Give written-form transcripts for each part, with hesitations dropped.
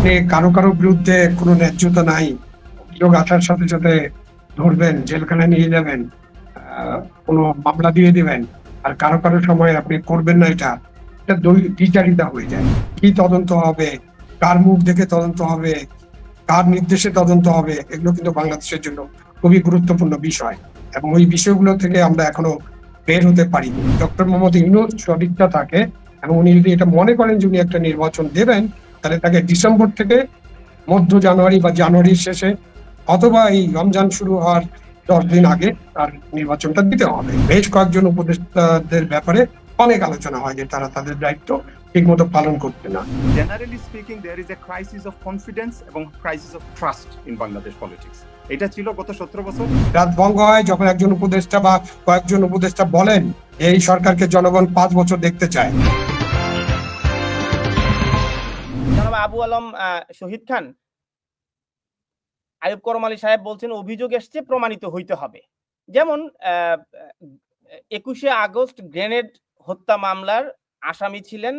আপনি কারো কারো বিরুদ্ধে কোনো ন্যায্যতা নাই, অভিযোগ আসার সাথে সাথে ধরবেন, জেলখানায় নিয়ে যাবেন, কোনো মামলা দিয়ে দিবেন, আর কারো কারো সময় আপনি করবেন না, এটা এটা দ্বিচারিতা হয়ে যায়। কি তদন্ত হবে, কার মুখ দেখে তদন্ত হবে, কার নির্দেশে তদন্ত হবে, এগুলো কিন্তু বাংলাদেশের জন্য খুবই গুরুত্বপূর্ণ বিষয় এবং ওই বিষয়গুলো থেকে আমরা এখনো বের হতে পারিনি। ডক্টর মোহাম্মদ ইউনূস সদিচ্ছা থাকে এবং উনি যদি এটা মনে করেন যে উনি একটা নির্বাচন দেবেন, তাহলে তাকে ডিসেম্বর থেকে মধ্য জানুয়ারি বা জানুয়ারির শেষে অথবা এই রমজান শুরু হওয়ার 10 দিন আগে তার নির্বাচনটা দিতে হবে। বেশ কয়েকজন উপদেষ্টাদের ব্যাপারে অনেক আলোচনা হয় যে তারা তাদের দায়িত্ব ঠিকমতো পালন করছে না। Generally speaking, there is a crisis of confidence এবং crisis of trust in Bangladesh politics. এটা ছিল গত 17 বছর। রাত ভঙ্গ হয় যখন একজন উপদেষ্টা বা কয়েকজন উপদেষ্টা বলেন এই সরকারকে জনগণ 5 বছর দেখতে চায়। জনাব আবু আলম শহীদ খান, আইয়ুব করম আলী সাহেব বলছেন অভিযোগ এসছে, প্রমাণিত হইতে হবে। যেমন 21শে আগস্ট গ্রেনেড হত্যা মামলার আসামি ছিলেন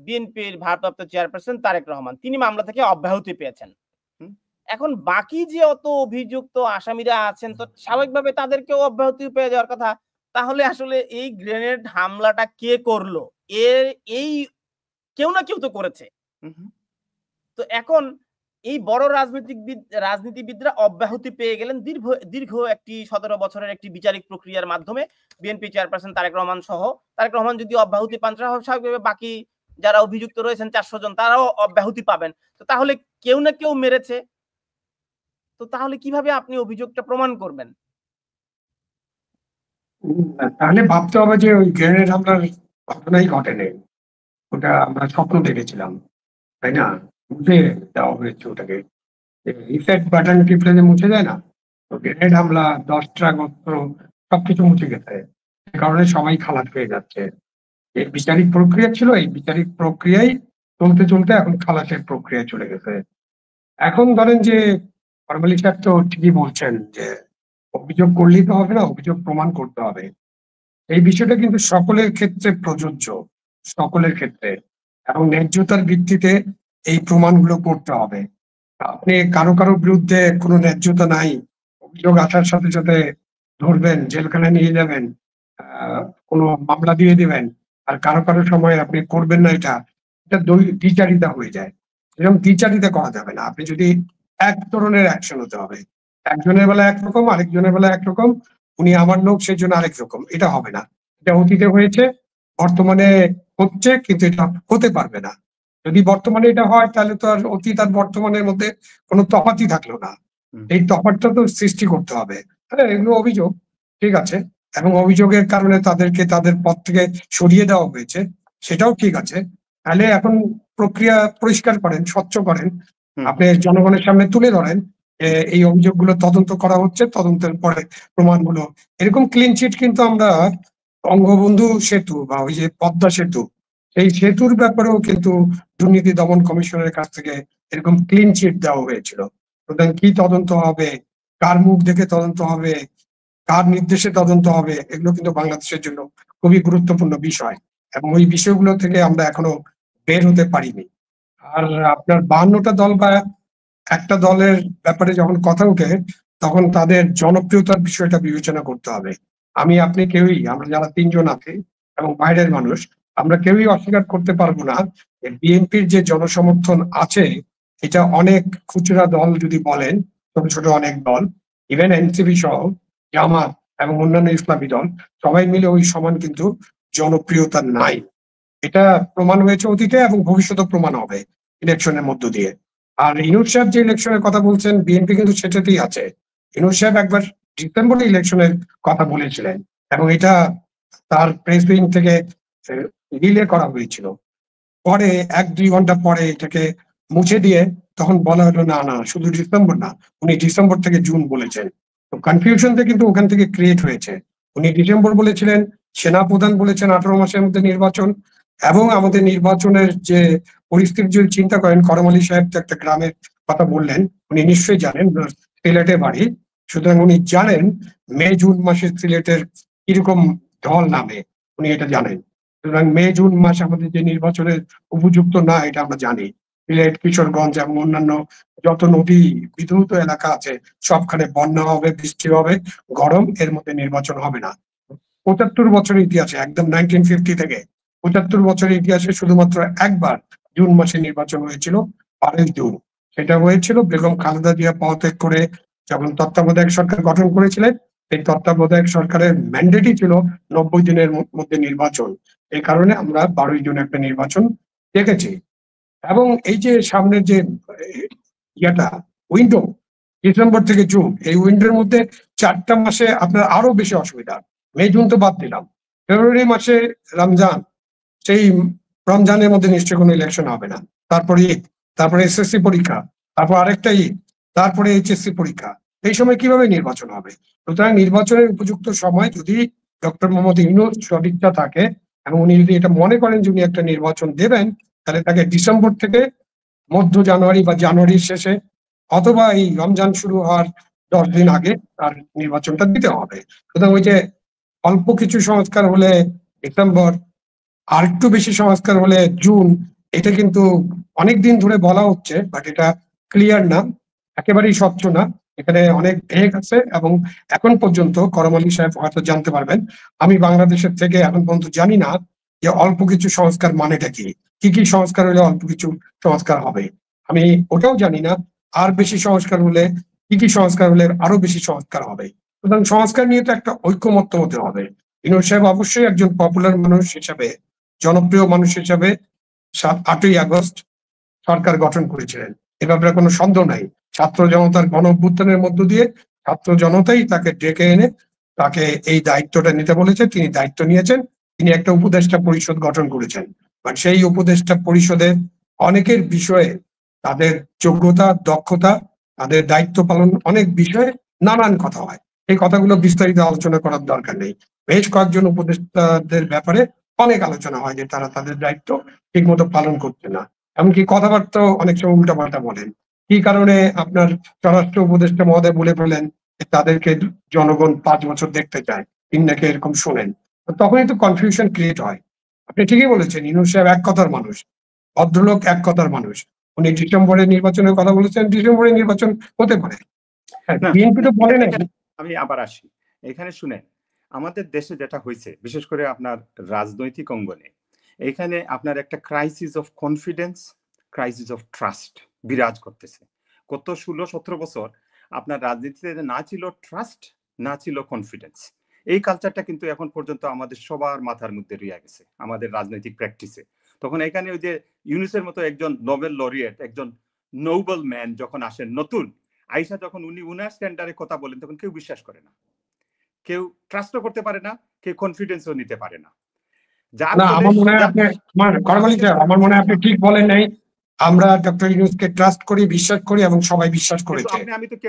বিএনপির ভারপ্রাপ্ত চেয়ারপারসন তারেক রহমান, তিনি মামলা থেকে অব্যাহতি পেয়েছেন। এখন বাকি যে অত অভিযুক্ত আসামিরা আছেন, তো স্বাভাবিকভাবে তাদেরকেও অব্যাহতি পেয়ে যাওয়ার কথা। তাহলে আসলে এই গ্রেনেড হামলাটা কে করলো? এই কেউ না কেউ তো করেছে। তো এখন এই বড় রাজনীতিবিদরা অব্যাহতি পেয়ে গেলেন দীর্ঘ একটি 17 বছরের একটি বিচারিক প্রক্রিয়ার মাধ্যমে। বিএনপি চেয়ারপারসন তারেক রহমান সহ, তারেক রহমান যদি অব্যাহতি পান, স্বাভাবিকভাবে বাকি যারা অভিযুক্ত রয়েছেন 400 জন, তারাও অব্যাহতি পাবেন। তো তাহলে কেউ না কেউ মেরেছে। তো তাহলে কিভাবে আপনি অভিযোগটা প্রমাণ করবেন? তাহলে ভাবতে হবে যে ওই গ্রেনেড হামলার ঘটনাই ঘটেনি, ওটা আমরা স্বপ্ন দেখেছিলাম, তাই না? মুছে দেওয়া হয়েছে ওটাকে, রিসেট বাটন টিপলে যে মুছে যায় না, তো গ্রেনেড হামলা, 10 ট্রাক অস্ত্র, সবকিছু মুছে গেছে। সে কারণে সবাই খালাস পেয়ে যাচ্ছে। এই বিচারিক প্রক্রিয়া ছিল, এই বিচারিক প্রক্রিয়ায় চলতে চলতে এখন খালাসের প্রক্রিয়া চলে গেছে। এখন ধরেন যে ফরমালি সাহেব তো ঠিকই বলছেন যে অভিযোগ করলেই তো হবে না, অভিযোগ প্রমাণ করতে হবে। এই বিষয়টা কিন্তু সকলের ক্ষেত্রে প্রযোজ্য, সকলের ক্ষেত্রে, এবং ন্যায্যতার ভিত্তিতে এই প্রমাণগুলো করতে হবে। আপনি কারো কারো বিরুদ্ধে কোনো ন্যায্যতা নাই, অভিযোগ আসার সাথে সাথে ধরবেন, জেলখানায় নিয়ে যাবেন, কোনো মামলা দিয়ে দিবেন, আর কারো কারো সময় আপনি করবেন না, এটা এটা দ্বিচারিতা হয়ে যায়। এরকম দ্বিচারিতা করা যাবে না। আপনি যদি এক ধরনের অ্যাকশন হতে হবে, একজনের বেলা একরকম, আরেকজনের বেলা একরকম, উনি আমার লোক সেই জন্য আরেক রকম, এটা হবে না। এটা অতীতে হয়েছে, বর্তমানে হচ্ছে, কিন্তু এটা হতে পারবে না। যদি বর্তমানে এটা হয় তাহলে তো আর অতীত আর বর্তমানের মধ্যে কোনো তফাৎই থাকলো না। এই তফাৎটা তো সৃষ্টি করতে হবে। হ্যাঁ, এগুলো অভিযোগ, ঠিক আছে, এবং অভিযোগের কারণে তাদেরকে তাদের পদ থেকে সরিয়ে দেওয়া হয়েছে, সেটাও ঠিক আছে। তাহলে এখন প্রক্রিয়া পরিষ্কার করেন, স্বচ্ছ করেন, আপনি জনগণের সামনে তুলে ধরেন এই অভিযোগগুলো তদন্ত করা হচ্ছে, তদন্তের পরে প্রমাণগুলো এরকম ক্লিন চিট। কিন্তু আমরা বঙ্গবন্ধু সেতু বা ওই যে পদ্মা সেতু, এই সেতুর ব্যাপারেও কিন্তু দুর্নীতি দমন কমিশনের কাছ থেকে এরকম ক্লিন চিট দেওয়া হয়েছিল। সুতরাং কি তদন্ত হবে, কার মুখ দেখে তদন্ত হবে, কার নির্দেশে তদন্ত হবে, এগুলো কিন্তু বাংলাদেশের জন্য খুবই গুরুত্বপূর্ণ বিষয় এবং ওই বিষয়গুলো থেকে আমরা এখনো বের হতে পারিনি। আর আপনার 52টা দল বা একটা দলের ব্যাপারে যখন কথা উঠে, তখন তাদের জনপ্রিয়তার বিষয়টা বিবেচনা করতে হবে। আমি আপনি কেউই, আমরা যারা 3 জন আছি এবং বাইরের মানুষ, আমরা কেউই অস্বীকার করতে পারবো না যে বিএনপির যে জনসমর্থন আছে, এটা অনেক খুচরা দল যদি বলেন, ছোট ছোট অনেক দল, ইভেন এনসিপি সহ, জামাত এবং অন্যান্য ইসলামী দল, সবাই মিলে ওই সমান কিন্তু জনপ্রিয়তা নাই। এটা প্রমাণ হয়েছে অতীতে এবং ভবিষ্যতে প্রমাণ হবে ইলেকশনের মধ্য দিয়ে। আর ইনুস সাহেব যে ইলেকশনের কথা বলছেন, বিএনপি কিন্তু সেটাতেই আছে। ইনুস সাহেব একবার ডিসেম্বরে ইলেকশনের কথা বলেছিলেন এবং এটা তার প্রেস উইং থেকে রিলে করা হয়েছিল। পরে 1-2 ঘন্টা পরে এটাকে মুছে দিয়ে তখন বলা হলো না না, শুধু ডিসেম্বর না, উনি ডিসেম্বর থেকে জুন বলেছেন। তো কনফিউশনটা কিন্তু ওখান থেকে ক্রিয়েট হয়েছে। উনি ডিসেম্বর বলেছিলেন, সেনাপ্রধান বলেছেন 18 মাসের মধ্যে নির্বাচন, এবং আমাদের নির্বাচনের যে পরিস্থিতি যদি চিন্তা করেন, করম আলী সাহেব তো একটা গ্রামের কথা বললেন, উনি নিশ্চয়ই জানেন, সিলেটে বাড়ি, সুতরাং উনি জানেন মে জুন মাসে সিলেটের কিরকম ঢল নামে, উনি এটা জানেন। সুতরাং মে জুন মাস আমাদের যে নির্বাচনের উপযুক্ত না, এটা আমরা জানি। সিলেট, কিশোরগঞ্জ এবং অন্যান্য যত নদী বিধৌত এলাকা আছে সবখানে বন্যা হবে, বৃষ্টি হবে, গরম, এর মধ্যে নির্বাচন হবে না। ৭৫ বছরের ইতিহাসে, একদম 1950 থেকে ৭৫ বছরের ইতিহাসে শুধুমাত্র একবার জুন মাসে নির্বাচন হয়েছিল, 12 জুন। সেটা হয়েছিল বেগম খালেদা জিয়া পদত্যাগ করে যখন তত্ত্বাবধায়ক সরকার গঠন করেছিলেন। এই তত্ত্বাবধায়ক সরকারের ম্যান্ডেটই ছিল 90 দিনের মধ্যে নির্বাচন। এই কারণে আমরা 12 জুন একটা নির্বাচন দেখেছি। এবং এই যে সামনের যে ইয়াটা উইন্ডো, ডিসেম্বর থেকে জুন, এই উইন্ডোর মধ্যে 4টা মাসে আপনার আরো বেশি অসুবিধা। মে জুন তো বাদ দিলাম, ফেব্রুয়ারি মাসে রমজান, সেই রমজানের মধ্যে নিশ্চয়ই কোনো ইলেকশন হবে না। তারপরে ঈদ, তারপরে এসএসসি পরীক্ষা, তারপর আরেকটা ঈদ, তারপরে এইচএসসি পরীক্ষা। এই সময় কিভাবে নির্বাচন হবে? সুতরাং নির্বাচনের উপযুক্ত সময় যদি ডক্টর মোহাম্মদ ইউনূস সদিচ্ছা থাকে এবং উনি যদি এটা মনে করেন যে উনি একটা নির্বাচন দেবেন, তাহলে তাকে ডিসেম্বর থেকে মধ্য জানুয়ারি বা জানুয়ারির শেষে অথবা এই রমজান শুরু হওয়ার 10 দিন আগে তার নির্বাচনটা দিতে হবে। সুতরাং ওই যে অল্প কিছু সংস্কার হলে ডিসেম্বর, আর একটু বেশি সংস্কার হলে জুন, এটা কিন্তু অনেকদিন ধরে বলা হচ্ছে, বাট এটা ক্লিয়ার না, একেবারেই স্বচ্ছ না। এখানে অনেক ভেগ আছে এবং এখন পর্যন্ত করম আলী সাহেব হয়তো জানতে পারবেন, আমি বাংলাদেশের থেকে এখন পর্যন্ত জানি না যে অল্প কিছু সংস্কার মানেটা কি, কি সংস্কার হলে অল্প কিছু সংস্কার হবে। আমি ওটাও জানি না আর বেশি সংস্কার হলে কি সংস্কার হলে আরো বেশি সংস্কার হবে। সুতরাং সংস্কার নিয়ে তো একটা ঐক্যমত্য হতে হবে। ইউনূস সাহেব অবশ্যই একজন পপুলার মানুষ হিসাবে, জনপ্রিয় মানুষ হিসাবে 8ই আগস্ট সরকার গঠন করেছিলেন, এ ব্যাপারে কোনো সন্দেহ নাই। ছাত্র জনতার গণ অভ্যুত্থানের মধ্য দিয়ে ছাত্র জনতাই তাকে ডেকে এনে তাকে এই দায়িত্বটা নিতে বলেছে, তিনি দায়িত্ব নিয়েছেন। তিনি একটা উপদেষ্টা পরিষদ গঠন করেছেন, বাট সেই উপদেষ্টা পরিষদে অনেকের বিষয়ে, তাদের যোগ্যতা, দক্ষতা, তাদের দায়িত্ব পালন, অনেক বিষয়ে নানান কথা হয়। এই কথাগুলো বিস্তারিত আলোচনা করার দরকার নেই। বেশ কয়েকজন উপদেষ্টাদের ব্যাপারে অনেক আলোচনা হয় যে তারা তাদের দায়িত্ব ঠিক মতো পালন করছে না, এমনকি কথাবার্তা অনেক সময় উল্টাপাল্টা বলেন। কি কারণে আপনার স্বরাষ্ট্র উপদেষ্টা মহোদয় বলে ফেলেন তাদেরকে জনগণ 5 বছর দেখতে চায়, তিনি নাকি এরকম শোনেন। তখনই তো কনফিউশন ক্রিয়েট হয়। আপনি ঠিকই বলেছেন, ইউনূস সাহেব এক কথার মানুষ, ভদ্রলোক, এক কথার মানুষ। উনি ডিসেম্বরে নির্বাচনের কথা বলেছেন, ডিসেম্বরে নির্বাচন হতে পারে। বিএনপি তো বলে নাই। আমি আবার আসি এখানে, শুনেন, আমাদের দেশে যেটা হয়েছে বিশেষ করে আপনার রাজনৈতিক অঙ্গনে, এখানে আপনার একটা crisis of confidence, crisis of trust বিরাজ করতেছে। গত 16-17 বছর আপনার রাজনীতিতে না ছিল ট্রাস্ট, না ছিল কনফিডেন্স। এই কালচারটা কিন্তু এখন পর্যন্ত আমাদের সবার মাথার মধ্যে রয়ে গেছে আমাদের রাজনৈতিক প্র্যাকটিসে। তখন এখানে ওই যে ইউনূসের মতো একজন নোবেল লরিয়েট, একজন নোবেল ম্যান যখন আসেন নতুন, আইসা যখন উনি উনার স্ট্যান্ডার্ডে কথা বলেন, তখন কেউ বিশ্বাস করে না, কেউ ট্রাস্টও করতে পারে না, কেউ কনফিডেন্সও নিতে পারে না। আমার মনে হয় আপনি ঠিক বলেন নাই। আমরা ডক্টর ইউনূসকে ট্রাস্ট করি, বিশ্বাস করি এবং সবাই বিশ্বাস করেছে।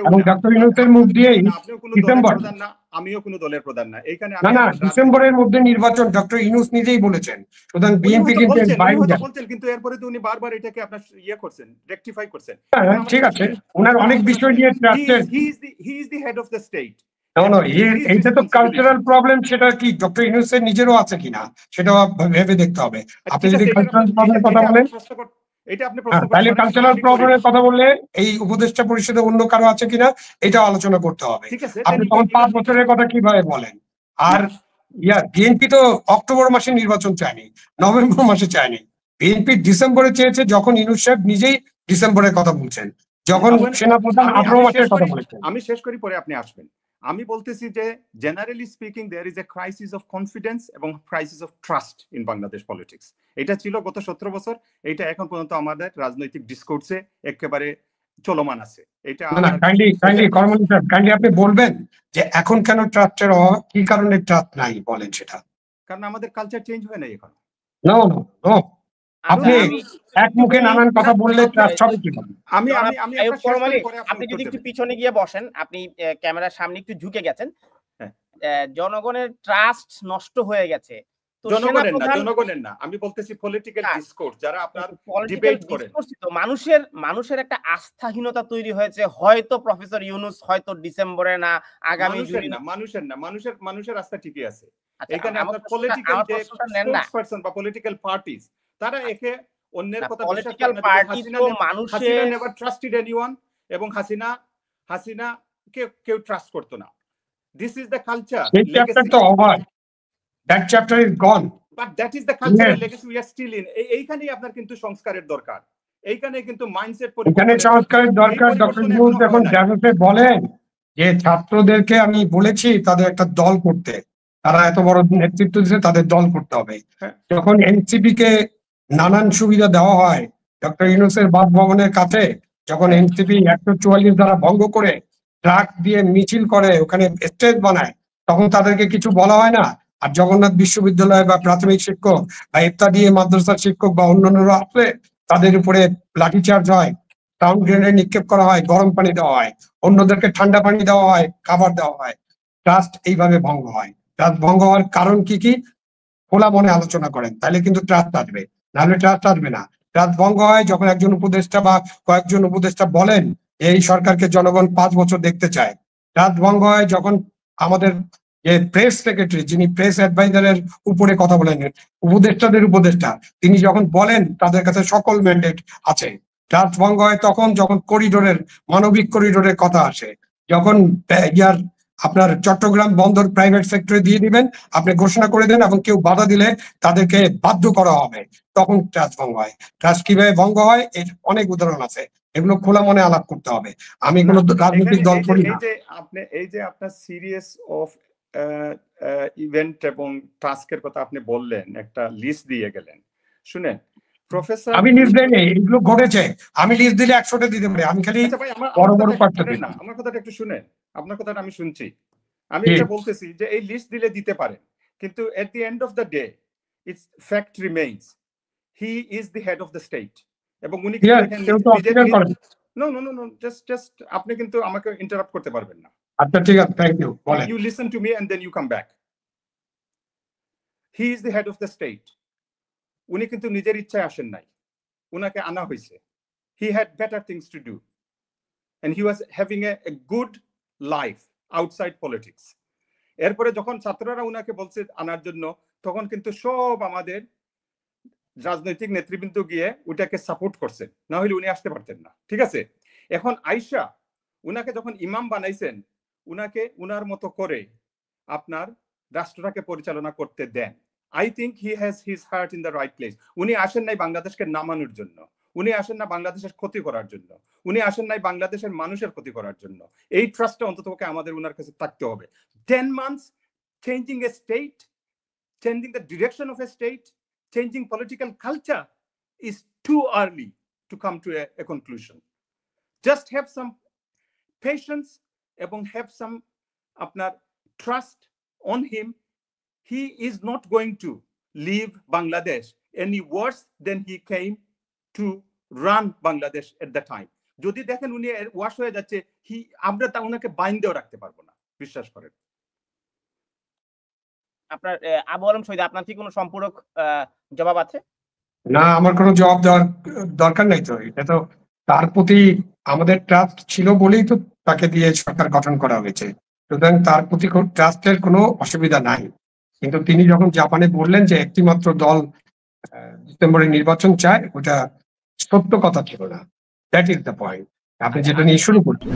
এবং ডক্টর ইউনূসের মুখ দিয়েই ডিসেম্বর, আমিও কোনো দলের প্রধান না এখানে, না ডিসেম্বরের মধ্যে নির্বাচন ডক্টর ইউনূস নিজেই বলেছেন। সুতরাং বিএনপি কিন্তু বলছেন, কিন্তু এরপরে তো উনি বারবার এটাকে আপনার ইয়ে করছেন, রেকটিফাই করছেন। ঠিক আছে, ওনার অনেক বিষয় নিয়ে trusted, he is the head of the state. এইটা তো কালচারাল প্রবলেম, সেটা কি ডক্টর ইউনূসের নিজেরও আছে কিনা সেটা ভেবে দেখতে হবে। আপনি যদি কালচারাল প্রবলেমের কথা বলেন, তাহলে কালচারাল প্রবলেমের কথা বললে এই উপদেষ্টা পরিষদে অন্য কারো আছে কিনা এটা আলোচনা করতে হবে। আপনি তখন 5 বছরের কথা কিভাবে বলেন? আর বিএনপি তো অক্টোবর মাসে নির্বাচন চায়নি, নভেম্বর মাসে চায়নি। বিএনপি ডিসেম্বরে চেয়েছে, যখন ইউনূস সাহেব নিজেই ডিসেম্বরের কথা বলছেন, যখন সেনাপ্রধান 18 মাসের কথা বলেছেন। আমি শেষ করি, পরে আপনি আসবেন। আমি বলতেছি যে generally speaking there is a crisis of confidence এবং crisis of trust in Bangladesh politics. এটা ছিল গত 17 বছর, এটা এখন পর্যন্ত আমাদের রাজনৈতিক ডিসকোর্সে একেবারে চলমান আছে। এটা কাইন্ডলি আপনি বলবেন যে এখন কেন ট্রাস্টের অভাব, কি কারণে ট্রাস্ট নাই, বলেন সেটা। কারণ আমাদের কালচার চেঞ্জ হয় না এখন। নো আপনি এক মুখে নানান কথা বললে ট্রাস্ট হবে কি? আপনি যদি একটু পিছনে গিয়ে বসেন, আপনি ক্যামেরার সামনে একটু ঝুঁকে গেছেন। জনগণের ট্রাস্ট নষ্ট হয়ে গেছে। জনগণের না, আমি বলতেছি পলিটিক্যাল ডিসকোর্স, যারা আপনার ডিবেট করেন। মানুষের একটা আস্থাহীনতা তৈরি হয়েছে। হয়তো প্রফেসর ইউনূস হয়তো ডিসেম্বরে না, আগামী জুনে না। মানুষের আস্থা ঠিকই আছে। এখানে আপনার পলিটিক্যাল যে স্পোর্টসপারসন বা পলিটিক্যাল পার্টিজ, তারা একে অন্যের কথা বিশ্বাস পলিটিক্যাল করে না। পার্টি হাসিনা তো হাসিনা মানুষের নেভার ট্রাস্টেড এনিওয়ান, এবং হাসিনা কেউ ট্রাস্ট করতো না। দিস ইজ দ্য কালচার সেই চ্যাপ্টার তো over, that chapter is gone, but that is the cultural legacy we are still in. এইখানেই আপনার কিন্তু সংস্কারের দরকার, এইখানে কিন্তু মাইন্ডসেট এখানে সংস্কারের দরকার। ডক্টর ইউনূস যখন ড্যাভোসে বলেন যে ছাত্রদেরকে আমি বলেছি তাদের একটা দল করতে, তারা এত বড় নেতৃত্ব দিচ্ছে, তাদের দল করতে হবে। যখন এনসিপি কে নানান সুবিধা দেওয়া হয় ডক্টর ইউনূসের বাসভবনের কাছে, যখন এনসিপি 144 দ্বারা ভঙ্গ করে ট্রাক দিয়ে মিছিল করে, ওখানে স্টেজ বানায়, তখন তাদেরকে কিছু বলা হয় না। আর জগন্নাথ বিশ্ববিদ্যালয় বা প্রাথমিক শিক্ষক বা ইত্যাদি মাদ্রাসার শিক্ষক বা অন্যান্যরা আসলে তাদের উপরে লাঠিচার্জ হয়, সাউন্ড গ্রেনেড নিক্ষেপ করা হয়, গরম পানি দেওয়া হয়, অন্যদেরকে ঠান্ডা পানি দেওয়া হয়, খাবার দেওয়া হয়। ট্রাস্ট এইভাবে ভঙ্গ হয়। ট্রাস্ট ভঙ্গ হওয়ার কারণ কি কি খোলা মনে আলোচনা করেন, তাহলে কিন্তু ট্রাস্ট আসবে, নাহলে ট্রাস্ট আসবে না। ট্রাস্ট ভঙ্গ হয় যখন একজন উপদেষ্টা বা কয়েকজন উপদেষ্টা বলেন এই সরকারকে জনগণ 5 বছর দেখতে চায়। ট্রাস্ট ভঙ্গ হয় যখন আমাদের যে প্রেস সেক্রেটারি, যিনি প্রেস অ্যাডভাইজারের উপরে কথা বলেন, উপদেষ্টাদের উপদেষ্টা, তিনি যখন বলেন তাদের কাছে সকল ম্যান্ডেট আছে। ট্রাস্ট ভঙ্গ হয় তখন যখন করিডোরের, মানবিক করিডোরের কথা আসে, যখন ইয়ার আপনার চট্টগ্রাম বন্দর প্রাইভেট সেক্টরে দিয়ে দিবেন, আপনি ঘোষণা করে দেন এবং কেউ বাধা দিলে তাদেরকে বাধ্য করা হবে, তখন ট্রাস্ট ভঙ্গ হয়। ট্রাস্ট কিভাবে ভঙ্গ হয় এর অনেক উদাহরণ আছে, এগুলো খোলা মনে আলাপ করতে হবে। আমি কোনো রাজনৈতিক দল করি না। এই যে আপনার সিরিয়াস অফ ইভেন্ট এবং টাস্কের কথা আপনি বললেন, একটা লিস্ট দিয়ে গেলেন। শুনেন প্রফেসর, আমি লিস্ট দেই নাই, এগুলো ঘটেছে। আমি লিস্ট দিলে 100টা দিতে পারি, আমি খালি বড় বড় পার্টটা দিই না। আমার কথাটা একটু শুনেন, আপনার কথাটা আমি শুনছি। আমি এটা বলতেছি যে এই লিস্ট দিলে দিতে পারেন, কিন্তু at the end of the day it's fact remains he is the head of the state. এবং উনি জাস্ট আপনি কিন্তু আমাকে ইন্টারাপ্ট করতে পারবেন না। আচ্ছা ঠিক আছে, থ্যাংক ইউ, বলেন। You listen to me and then you come back. He is the head of the state. উনি কিন্তু নিজের ইচ্ছায় আসেন নাই, উনাকে আনা হয়েছে। He had better things to do and he was having a good life outside politics. এরপরে যখন ছাত্ররা উনাকে বলছে আনার জন্য, তখন কিন্তু সব আমাদের রাজনৈতিক নেতৃবৃন্দ গিয়ে ওটাকে সাপোর্ট করছে, না হলে উনি আসতে পারতেন না। ঠিক আছে, এখন আয়েশা উনাকে যখন ইমাম বানাইছেন, উনাকে উনার মতো করে আপনার রাষ্ট্রটাকে পরিচালনা করতে দেন। I think he has his heart in the right place. উনি আসেন নাই বাংলাদেশকে নামানোর জন্য, উনি আসেন না বাংলাদেশের ক্ষতি করার জন্য, উনি আসেন নাই বাংলাদেশের মানুষের ক্ষতি করার জন্য। এই ট্রাস্টটা অন্ততপক্ষে আমাদের উনার কাছে থাকতে হবে। 10 months changing a state, changing the direction of a state, changing political culture is too early to come to a conclusion. Just have some patience এবং have some আপনার trust on him. He is not going to leave Bangladesh any worse than he came to run Bangladesh at the time. যদি দেখেন উনি wash হয়ে যাচ্ছে, আমরা তা উনাকে বাইন্দেও রাখতে পারবো না, বিশ্বাস করেন। আপনার আবু আলম শহীদ, আপনার কি কোনো সম্পূরক জবাব আছে? না, আমার কোনো জবাব দেওয়ার দরকার নাই। তো এটা তো তার প্রতি আমাদের ট্রাস্ট ছিল বলেই তো তাকে দিয়ে সরকার গঠন করা হয়েছে, সুতরাং তার প্রতি ট্রাস্টের কোনো অসুবিধা নাই। কিন্তু তিনি যখন জাপানে বললেন যে একটি মাত্র দল ডিসেম্বরে নির্বাচন চায়, ওটা সত্য কথা ছিল না। দ্যাট ইজ দ্য পয়েন্ট, আপনি যেটা নিয়ে শুরু করছেন।